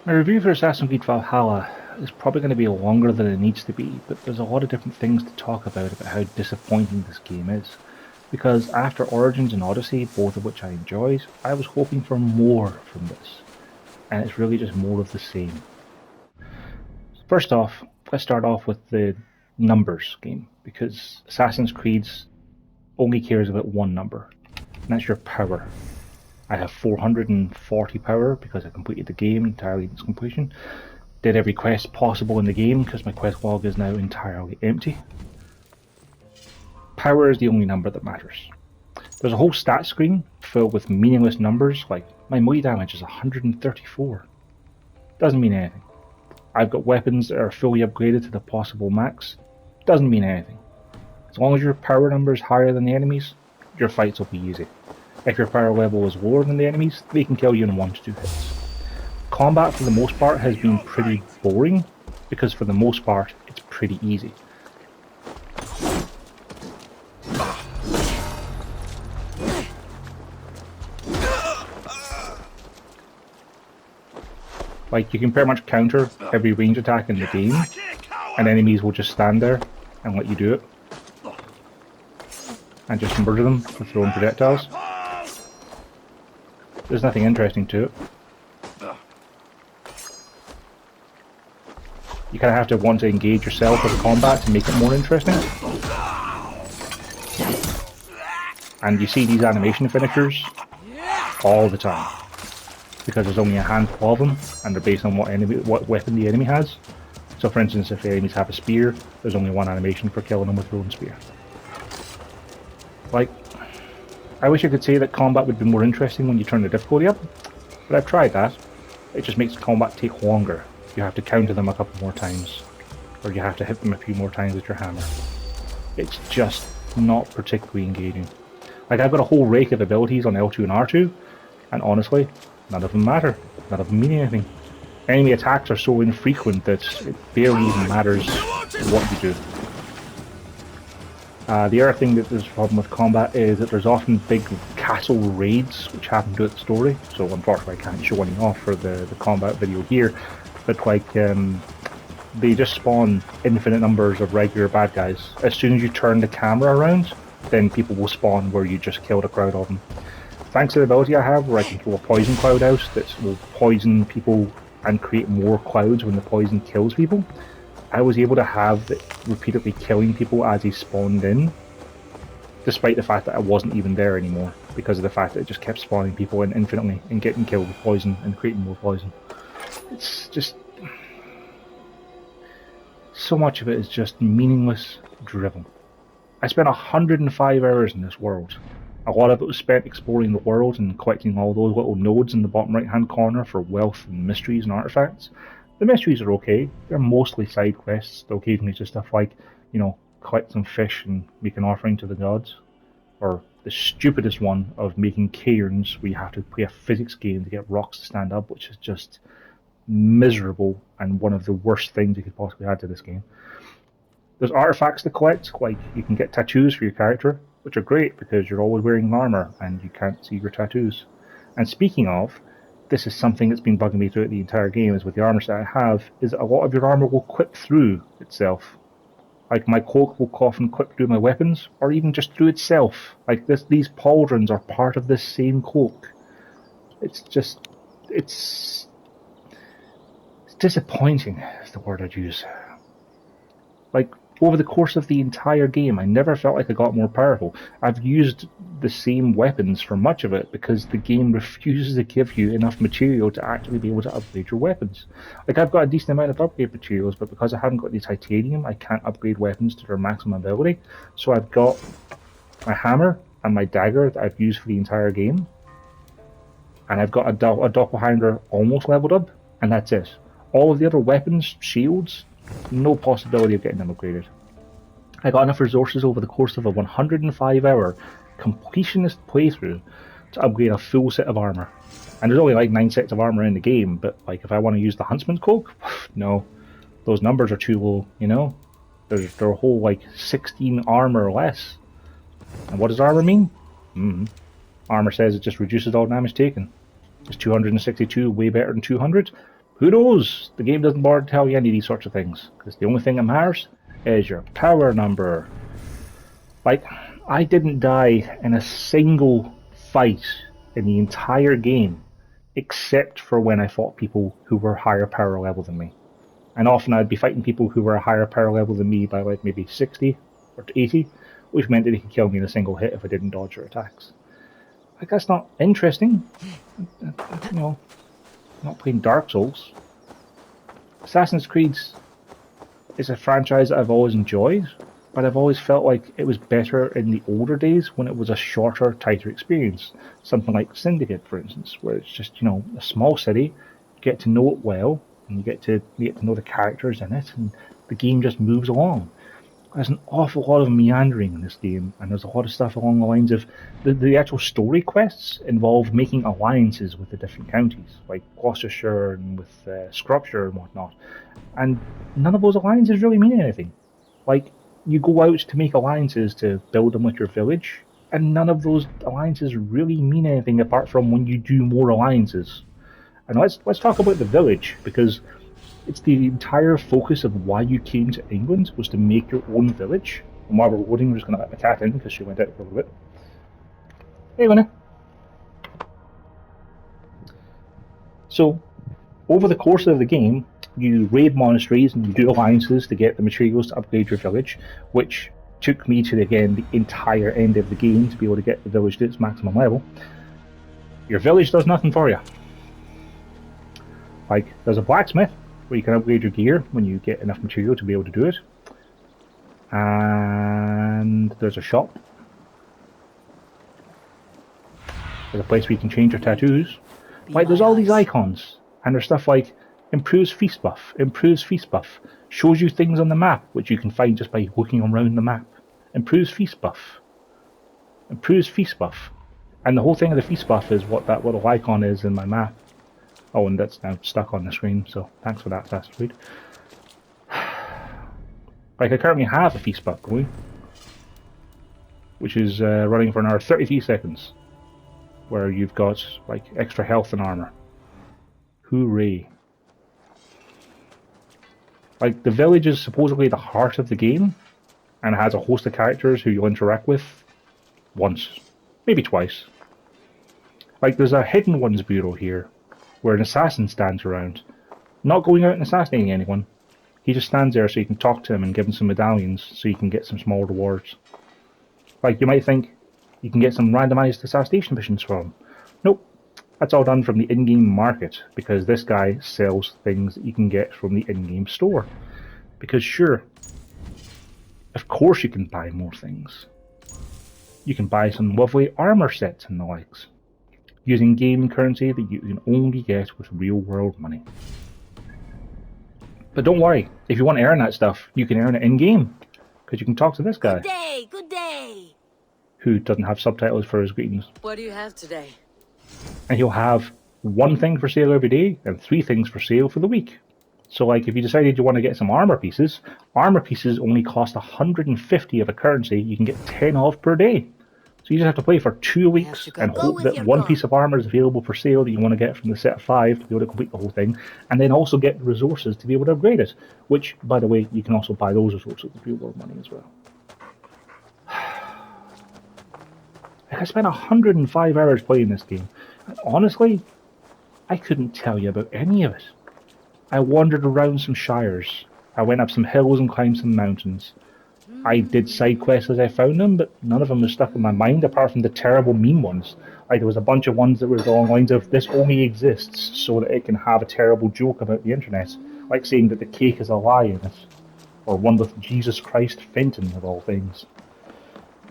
My review for Assassin's Creed Valhalla is probably going to be longer than it needs to be, but there's a lot of different things to talk about how disappointing this game is. Because after Origins and Odyssey, both of which I enjoyed, I was hoping for more from this. And it's really just more of the same. First off, let's start off with the numbers game, because Assassin's Creed only cares about one number, and that's your power. I have 440 power because I completed the game entirely in its completion. Did every quest possible in the game because my quest log is now entirely empty. Power is the only number that matters. There's a whole stat screen filled with meaningless numbers like my melee damage is 134. Doesn't mean anything. I've got weapons that are fully upgraded to the possible max. Doesn't mean anything. As long as your power number is higher than the enemies, your fights will be easy. If your power level is lower than the enemies, they can kill you in 1 to 2 hits. Combat for the most part has been pretty boring, because for the most part it's pretty easy. Like, you can pretty much counter every range attack in the game, and enemies will just stand there and let you do it. And just murder them with throwing projectiles. There's nothing interesting to it. You kind of have to want to engage yourself with the combat to make it more interesting. And you see these animation finishers all the time. Because there's only a handful of them, and they're based on what weapon the enemy has. So for instance, if the enemies have a spear, there's only one animation for killing them with their own spear. Like, I wish I could say that combat would be more interesting when you turn the difficulty up, but I've tried that. It just makes combat take longer. You have to counter them a couple more times, or you have to hit them a few more times with your hammer. It's just not particularly engaging. Like, I've got a whole rake of abilities on L2 and R2, and honestly, none of them matter. None of them mean anything. Enemy attacks are so infrequent that it barely even matters what you do. The other thing that there's a problem with combat is that there's often big castle raids which happen throughout the story, so unfortunately I can't show any off for the combat video here, but like, they just spawn infinite numbers of regular bad guys. As soon as you turn the camera around, then people will spawn where you just killed a crowd of them. Thanks to the ability I have where I can throw a poison cloud out that will poison people and create more clouds when the poison kills people, I was able to have it repeatedly killing people as he spawned in, despite the fact that I wasn't even there anymore, because of the fact that it just kept spawning people in infinitely and getting killed with poison and creating more poison. It's just... so much of it is just meaningless drivel. I spent 105 hours in this world. A lot of it was spent exploring the world and collecting all those little nodes in the bottom right hand corner for wealth and mysteries and artifacts. The mysteries are okay. They're mostly side quests. They'll occasionally just stuff like, you know, collect some fish and make an offering to the gods. Or the stupidest one of making cairns where you have to play a physics game to get rocks to stand up, which is just miserable and one of the worst things you could possibly add to this game. There's artifacts to collect, like you can get tattoos for your character, which are great because you're always wearing armor and you can't see your tattoos. And speaking of, this is something that's been bugging me throughout the entire game, is with the armor set I have, is that a lot of your armor will clip through itself. Like, my cloak will often clip through my weapons, or even just through itself. Like, these pauldrons are part of this same cloak. It's just... It's disappointing, is the word I'd use. Like, over the course of the entire game, I never felt like I got more powerful. I've used the same weapons for much of it because the game refuses to give you enough material to actually be able to upgrade your weapons. Like, I've got a decent amount of upgrade materials, but because I haven't got the titanium, I can't upgrade weapons to their maximum ability. So I've got my hammer and my dagger that I've used for the entire game, and I've got a doppelganger almost leveled up, and that's it. All of the other weapons, shields, no possibility of getting them upgraded. I got enough resources over the course of a 105-hour completionist playthrough to upgrade a full set of armor. And there's only like 9 sets of armor in the game, but like if I want to use the Huntsman's Cloak, no. Those numbers are too low, you know? They're a whole like 16 armor less. And what does armor mean? Armor says it just reduces all damage taken. Is 262 way better than 200? Who knows? The game doesn't bother to tell you any of these sorts of things, because the only thing that matters is your power number. Like, I didn't die in a single fight in the entire game, except for when I fought people who were higher power level than me. And often I'd be fighting people who were a higher power level than me by like maybe 60 or 80, which meant that they could kill me in a single hit if I didn't dodge their attacks. Like, that's not interesting. You know, I'm not playing Dark Souls. Assassin's Creed is a franchise that I've always enjoyed, but I've always felt like it was better in the older days when it was a shorter, tighter experience. Something like Syndicate, for instance, where it's just, you know, a small city, you get to know it well, and you get to know the characters in it, and the game just moves along. There's an awful lot of meandering in this game, and there's a lot of stuff along the lines of the actual story quests involve making alliances with the different counties, like Gloucestershire and with Shropshire and whatnot. And none of those alliances really mean anything. Like, you go out to make alliances to build them with your village, and none of those alliances really mean anything apart from when you do more alliances. And let's talk about the village, because it's the entire focus of why you came to England was to make your own village. And while we're loading, we're just going to let the cat in because she went out for a little bit. Hey, Winnie. So, over the course of the game, you raid monasteries and you do alliances to get the materials to upgrade your village, which took me to, again, the entire end of the game to be able to get the village to its maximum level. Your village does nothing for you. Like, there's a blacksmith, where you can upgrade your gear when you get enough material to be able to do it. And there's a shop. There's a place where you can change your tattoos. Like, there's all these icons. And there's stuff like improves feast buff, shows you things on the map which you can find just by looking around the map. Improves feast buff. And the whole thing of the feast buff is what that little icon is in my map. Oh, and that's now stuck on the screen, so thanks for that, Assassin's Creed. Like, I currently have a feast buff going, which is running for another 33 seconds, where you've got, like, extra health and armor. Hooray. Like, the village is supposedly the heart of the game, and it has a host of characters who you'll interact with once, maybe twice. Like, there's a Hidden Ones Bureau here, where an assassin stands around, not going out and assassinating anyone. He just stands there so you can talk to him and give him some medallions so you can get some small rewards. Like, you might think you can get some randomized assassination missions from him. Nope, that's all done from the in-game market, because this guy sells things that you can get from the in-game store. Because sure, of course you can buy more things. You can buy some lovely armor sets and the likes, using game currency that you can only get with real-world money. But don't worry, if you want to earn that stuff, you can earn it in-game, because you can talk to this guy. Good day! Who doesn't have subtitles for his greetings. What do you have today? And he'll have 1 thing for sale every day, and 3 things for sale for the week. So, like, if you decided you want to get some armor pieces only cost 150 of a currency you can get 10 of per day. So you just have to play for 2 weeks and hope that 1 piece of armor is available for sale that you want to get from the set of 5 to be able to complete the whole thing, and then also get the resources to be able to upgrade it, which, by the way, you can also buy those resources with real-world money as well. I spent 105 hours playing this game, and honestly, I couldn't tell you about any of it. I wandered around some shires, I went up some hills and climbed some mountains. I did side quests as I found them, but none of them was stuck in my mind apart from the terrible meme ones. Like, there was a bunch of ones that were along the lines of, this only exists so that it can have a terrible joke about the internet, like saying that the cake is a lie in it, or one with Jesus Christ Fenton of all things.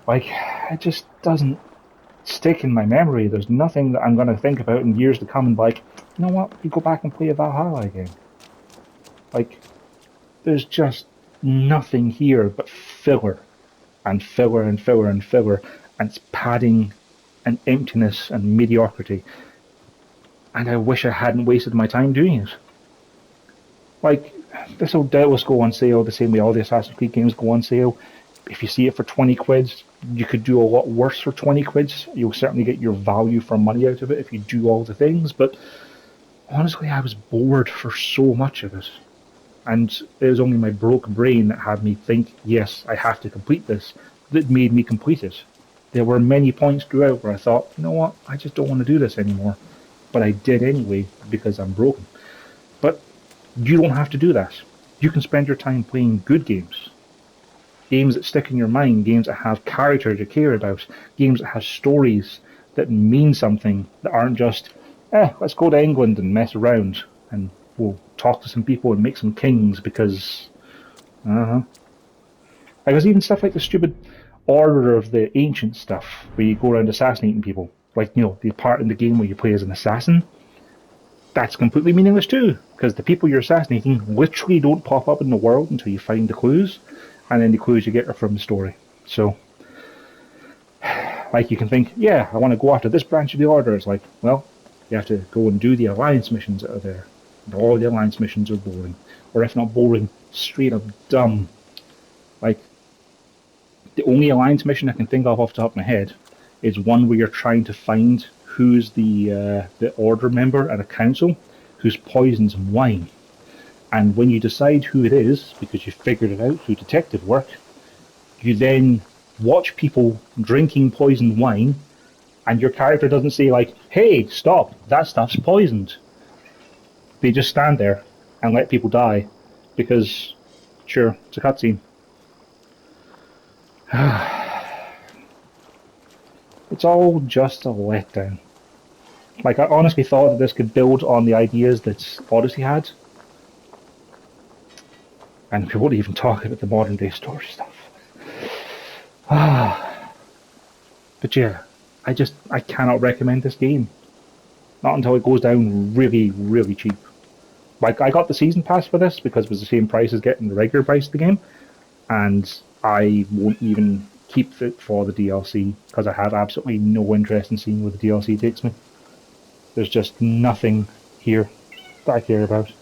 Like, it just doesn't stick in my memory. There's nothing that I'm going to think about in years to come and be like, you know what, you go back and play a Valhalla again. Like, there's just nothing here but filler and filler and filler and filler, and it's padding and emptiness and mediocrity, and I wish I hadn't wasted my time doing it. Like, this will doubtless go on sale the same way all the Assassin's Creed games go on sale. If you see it for 20 quids, you could do a lot worse for 20 quids. You'll certainly get your value for money out of it if you do all the things, but honestly, I was bored for so much of it. And it was only my broke brain that had me think, yes, I have to complete this, that made me complete it. There were many points throughout where I thought, you know what, I just don't want to do this anymore. But I did anyway because I'm broken. But you don't have to do that. You can spend your time playing good games. Games that stick in your mind, games that have characters you care about, games that have stories that mean something, that aren't just, let's go to England and mess around and we'll talk to some people and make some kings because, uh-huh. Like there's even stuff like the stupid Order of the Ancient stuff where you go around assassinating people. Like, the part in the game where you play as an assassin, that's completely meaningless too, because the people you're assassinating literally don't pop up in the world until you find the clues, and then the clues you get are from the story. So, like, you can think, yeah, I want to go after this branch of the Order. It's like, well, you have to go and do the Alliance missions that are there. And all the Alliance missions are boring. Or if not boring, straight up dumb. Like, the only Alliance mission I can think of off the top of my head is one where you're trying to find who's the Order member at a council who's poisoned some wine. And when you decide who it is, because you've figured it out through detective work, you then watch people drinking poisoned wine, and your character doesn't say, like, hey, stop, that stuff's poisoned. They just stand there and let people die, because, sure, it's a cutscene. It's all just a letdown. Like, I honestly thought that this could build on the ideas that Odyssey had, and we won't even talk about the modern day story stuff. But yeah, I cannot recommend this game. Not until it goes down really, really cheap. Like, I got the season pass for this because it was the same price as getting the regular price of the game, and I won't even keep it for the DLC because I have absolutely no interest in seeing where the DLC takes me. There's just nothing here that I care about.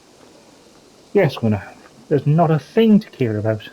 Yes, Luna, there's not a thing to care about.